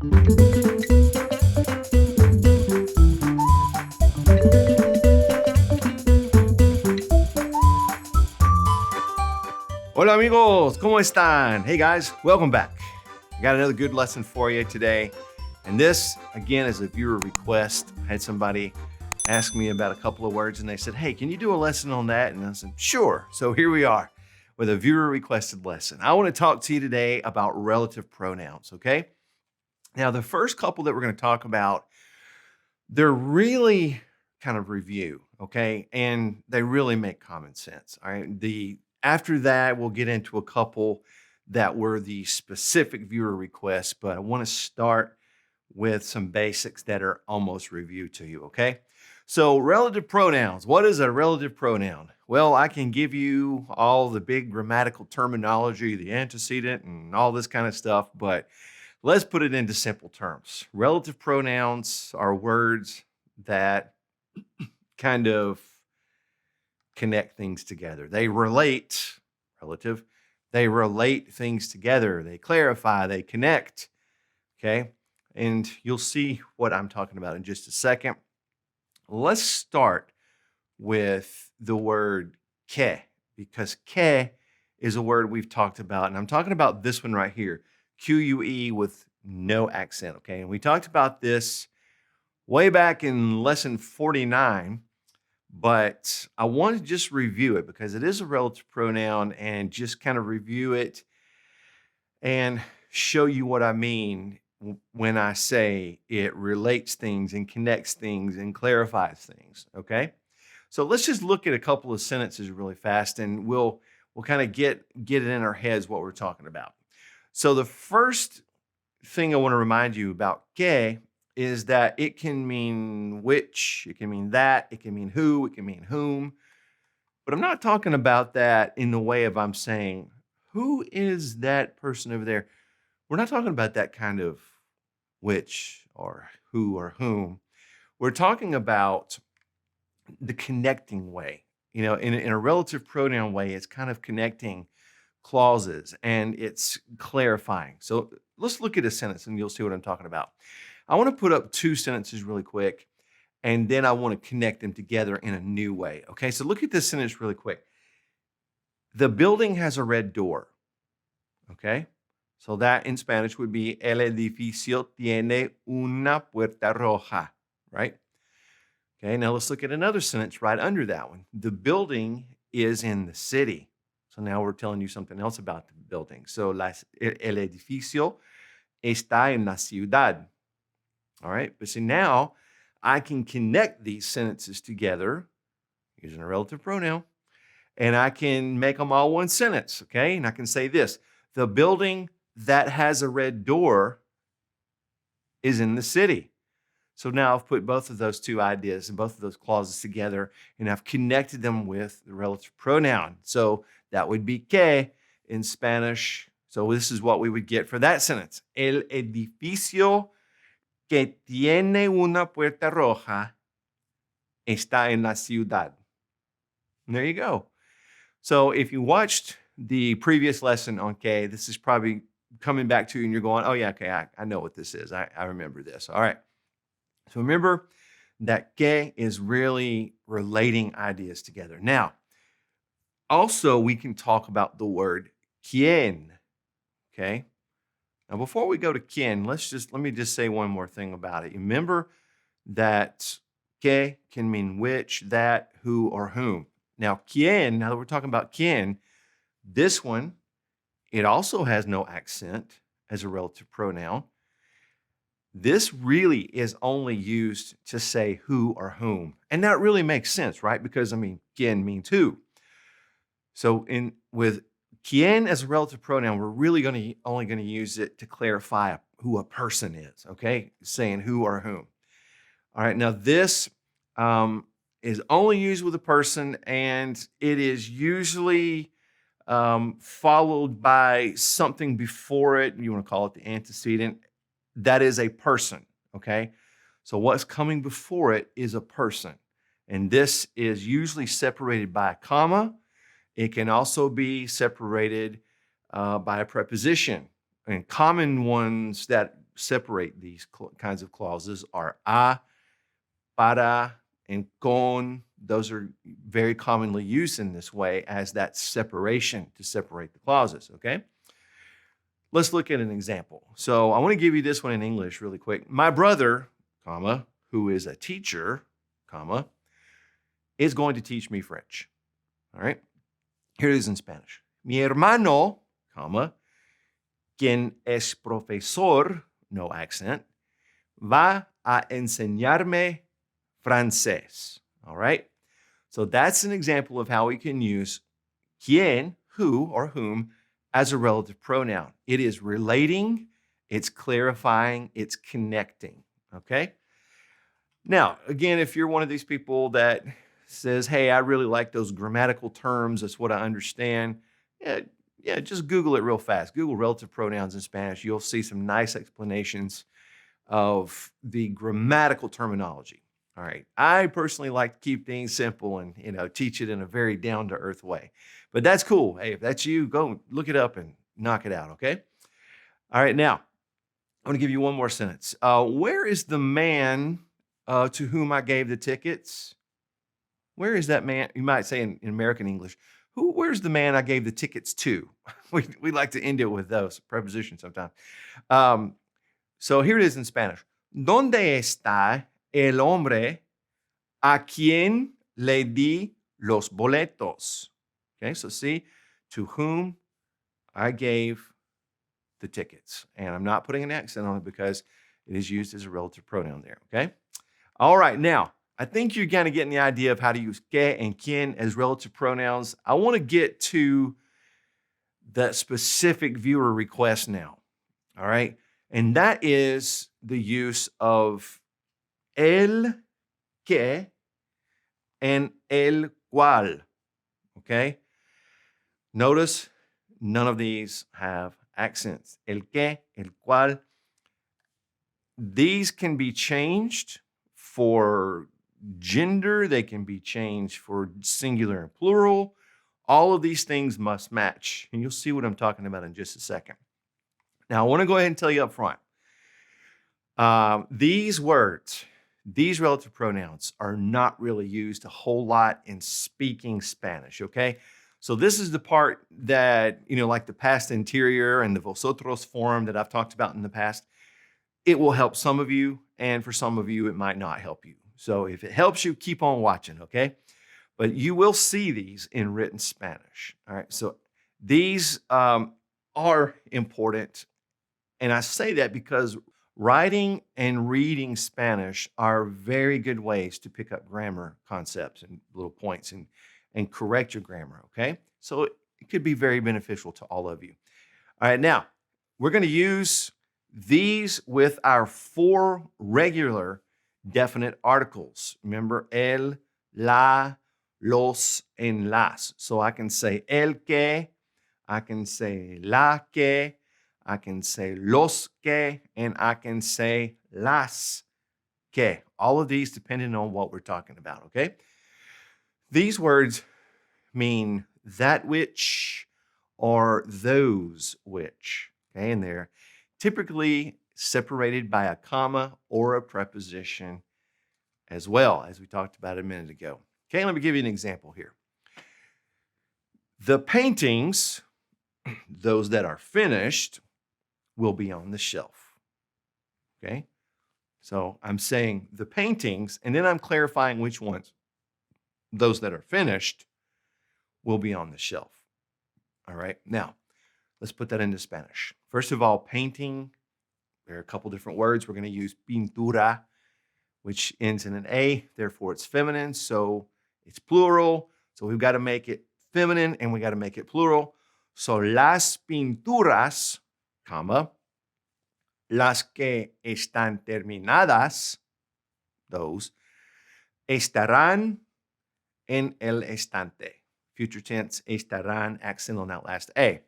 Hola amigos, ¿cómo están? Hey guys, welcome back. I got another good lesson for you today. And this, again, is a viewer request. I had somebody ask me about a couple of words and they said, hey, can you do a lesson on that? And I said, sure. So here we are with a viewer requested lesson. I want to talk to you today about relative pronouns, okay? Now, the first couple that we're going to talk about, they're really kind of review, okay? And they really make common sense, all right? After that, we'll get into a couple that were the specific viewer requests, but I want to start with some basics that are almost review to you, okay? So relative pronouns. What is a relative pronoun? Well, I can give you all the big grammatical terminology, the antecedent and all this kind of stuff, but let's put it into simple terms. Relative pronouns are words that kind of connect things together. They relate, relative, they relate things together. They clarify, they connect, okay? And you'll see what I'm talking about in just a second. Let's start with the word que, because que is a word we've talked about, and I'm talking about this one right here, Q-U-E with no accent, okay? And we talked about this way back in lesson 49, but I want to just review it because it is a relative pronoun and just kind of review it and show you what I mean when I say it relates things and connects things and clarifies things, okay? So let's just look at a couple of sentences really fast and we'll kind of get it in our heads what we're talking about. So the first thing I want to remind you about que is that it can mean which, it can mean that, it can mean who, it can mean whom. But I'm not talking about that in the way of I'm saying, who is that person over there? We're not talking about that kind of which or who or whom. We're talking about the connecting way. You know, in a relative pronoun way, it's kind of connecting clauses and it's clarifying. So let's look at a sentence and you'll see what I'm talking about. I want to put up two sentences really quick and then I want to connect them together in a new way. Okay, so look at this sentence really quick. The building has a red door. Okay, so that in Spanish would be el edificio tiene una puerta roja, right? Okay, now let's look at another sentence right under that one. The building is in the city. So now we're telling you something else about the building. So el edificio está en la ciudad. All right, but see now I can connect these sentences together using a relative pronoun and I can make them all one sentence, okay? And I can say this, the building that has a red door is in the city. So now I've put both of those two ideas and both of those clauses together and I've connected them with the relative pronoun. So that would be que in Spanish. So this is what we would get for that sentence. El edificio que tiene una puerta roja está en la ciudad. And there you go. So if you watched the previous lesson on que, this is probably coming back to you and you're going, oh yeah, okay, I know what this is. I remember this. All right. So remember that que is really relating ideas together. Now, also we can talk about the word quién, okay? Now, before we go to quién, let me just say one more thing about it. Remember that que can mean which, that, who, or whom. Now, quién, now that we're talking about quién, this one, it also has no accent as a relative pronoun. This really is only used to say who or whom. And that really makes sense, right? Because, I mean, quién means who. So with quién as a relative pronoun, we're really only going to use it to clarify who a person is, okay? Saying who or whom. All right, now this is only used with a person, and it is usually followed by something before it. You want to call it the antecedent. That is a person, okay? So what's coming before it is a person. And this is usually separated by a comma. It can also be separated by a preposition. And common ones that separate these kinds of clauses are a, para, and con. Those are very commonly used in this way as that separation to separate the clauses, okay? Let's look at an example. So I want to give you this one in English really quick. My brother, comma, who is a teacher, comma, is going to teach me French. All right? Here it is in Spanish. Mi hermano, comma, quien es profesor, no accent, va a enseñarme francés. All right? So that's an example of how we can use quien, who or whom, as a relative pronoun. It is relating, it's clarifying, it's connecting. Okay? Now, again, if you're one of these people that says, hey, I really like those grammatical terms, that's what I understand, yeah, just Google it real fast. Google relative pronouns in Spanish. You'll see some nice explanations of the grammatical terminology. All right. I personally like to keep things simple and, teach it in a very down-to-earth way. But that's cool. Hey, if that's you, go look it up and knock it out, okay? All right, now, I'm going to give you one more sentence. Where is the man to whom I gave the tickets? Where is that man? You might say in American English, where's the man I gave the tickets to? we like to end it with those prepositions sometimes. So here it is in Spanish. ¿Dónde está el hombre a quien le di los boletos? Okay, so see, to whom I gave the tickets. And I'm not putting an accent on it because it is used as a relative pronoun there, okay? All right, now, I think you're kind of getting the idea of how to use que and quien as relative pronouns. I want to get to the specific viewer request now, all right? And that is the use of el que and el cual, okay? Notice none of these have accents. El que, el cual. These can be changed for gender. They can be changed for singular and plural. All of these things must match. And you'll see what I'm talking about in just a second. Now, I want to go ahead and tell you up front. These words, these relative pronouns are not really used a whole lot in speaking Spanish, okay? So this is the part that, like the past interior and the vosotros form that I've talked about in the past. It will help some of you, and for some of you, it might not help you. So if it helps you, keep on watching, okay? But you will see these in written Spanish, all right? So these are important, and I say that because writing and reading Spanish are very good ways to pick up grammar concepts and little points and correct your grammar, okay? So it could be very beneficial to all of you. All right, now, we're going to use these with our 4 regular definite articles. Remember, el, la, los, and las. So I can say el que, I can say la que, I can say los que, and I can say las que. All of these depending on what we're talking about, okay? These words mean that which or those which, okay? And they're typically separated by a comma or a preposition as well, as we talked about a minute ago. Okay, let me give you an example here. The paintings, those that are finished, will be on the shelf, okay? So I'm saying the paintings, and then I'm clarifying which ones. Those that are finished will be on the shelf. All right, now let's put that into Spanish. First of all, painting, there are a couple different words. We're going to use pintura, which ends in an A, therefore it's feminine, so it's plural. So we've got to make it feminine and we got to make it plural. So las pinturas, comma, las que están terminadas, those, estarán en el estante. Future tense, estarán, accent on that last A.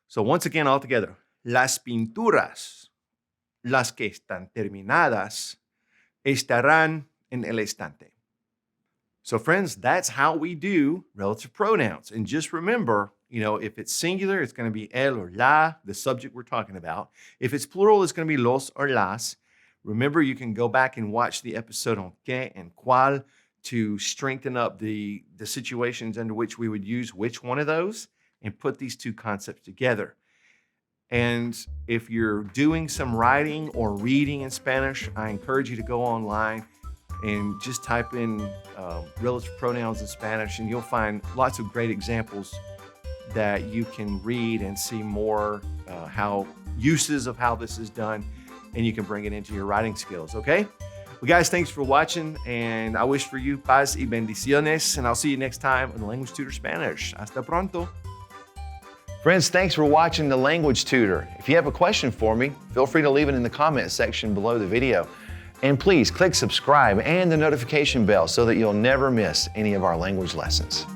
So once again, all together, las pinturas, las que están terminadas, estarán en el estante. So friends, that's how we do relative pronouns. And just remember, If it's singular, it's going to be el or la, the subject we're talking about. If it's plural, it's going to be los or las. Remember, you can go back and watch the episode on que and cual to strengthen up the situations under which we would use which one of those and put these two concepts together. And if you're doing some writing or reading in Spanish, I encourage you to go online and just type in relative pronouns in Spanish, and you'll find lots of great examples that you can read and see more uses of how this is done, and you can bring it into your writing skills, okay? Well, guys, thanks for watching, and I wish for you paz y bendiciones, and I'll see you next time on the Language Tutor Spanish. Hasta pronto. Friends, thanks for watching the Language Tutor. If you have a question for me, feel free to leave it in the comment section below the video. And please click subscribe and the notification bell so that you'll never miss any of our language lessons.